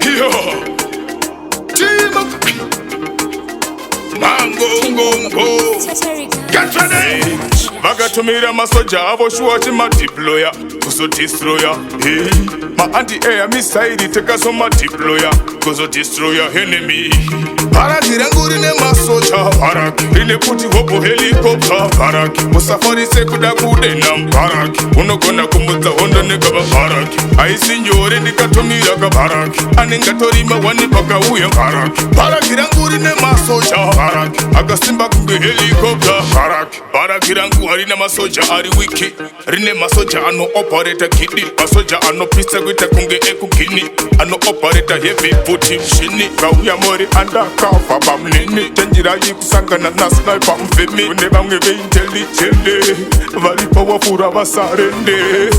Yo, team up. Mango, get ready. Vagatumira masoja avoshua ma deployer, kuzo destroyer. Hey, my anti-air missile take us on my deployer, kuzo destroyer enemy. Bharaki rangurine masoja, Bharaki rine puti hopo helicopter, Bharaki musafari sekuda kudenam, Bharaki unogona kumuza honda negaba, Bharaki aisinjore ndikatumira ka Bharaki aningatorima wani paka uya, Bharaki Bharaki rangurine masoja, Bharaki agasimba kunge helicopter, Bharaki rangu harina masoja ari wiki rine masoja ano operator kidi masoja ano pista gwita kunge ekukini ano operator heavy puti mshini kauya mori undercover bamnini tenjira yikusangana na sniper mfemi une bamwe be intelligent vari powerful basarende.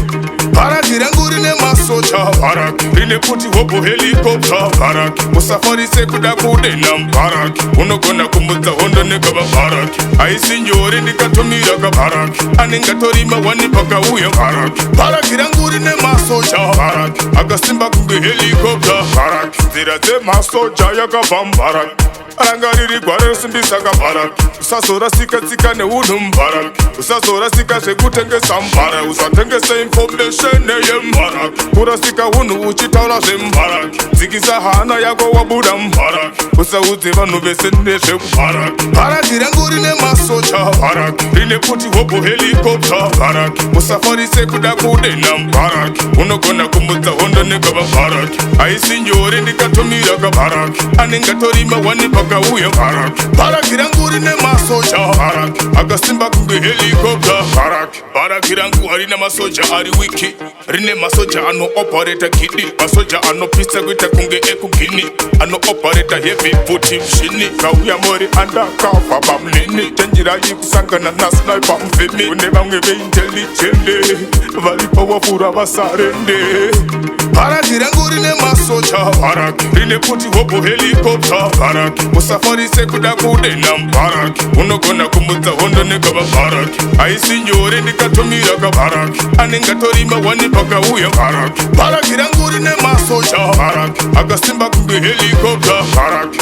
Bharaki rangurine masoja, Bharaki rine puti hopo helicopter, Bharaki musafari sekuda kudenam, Bharaki unogona kumuza honda negaba, Bharaki aisinjore ndikatumira ka Bharaki aningatorima wani paka uya, Bharaki Bharaki rangurine masoja, Bharaki agasimba kunge helicopter, Bharaki zira ze masoja yakabam, Bharaki arangariri gware simbisa ka Bharaki usazora sika ne udum, Bharaki usazora sika zvekutengesa, Bharaki usatengesa information neye, Bharaki kurasika hunhu uchitaura zve-Bharaki dzikisa hana yako wabuda, Bharaki usaudze vanhu vese nezve-Bharaki. Bharaki rangu rine masoja, Bharaki rine puti hopo helicopter, Bharaki musafari sekuda kudenam, Bharaki unogona kumudza honda negaba, Bharaki aisinjore ndikatumira ka Bharaki aningatorima wani paka uya, Bharaki Bharaki rangu rine masoja, Bharaki agasimba kunge helicopter, Bharaki rangu harina masoja ari wiki rine masoja ano operator kidi masoja ano pista gwita kunge ekukini ano operator heavy puti mshini kauya mori undercover bamnini tenjira yikusangana na sniper mfemi une bamwe be intelligent vari powerful basarende. Bharaki rangu rine masoja, Bharaki rine puti hopo helicopter, Bharaki musafari sekuda kudenam, Bharaki unogona kumuza honda negaba, Bharaki aisinjore ndikatumira ka Bharaki aningatorima wani paka uya, Bharaki Bharaki rangu rine masoja, Bharaki agasimba kunge helicopter, Bharaki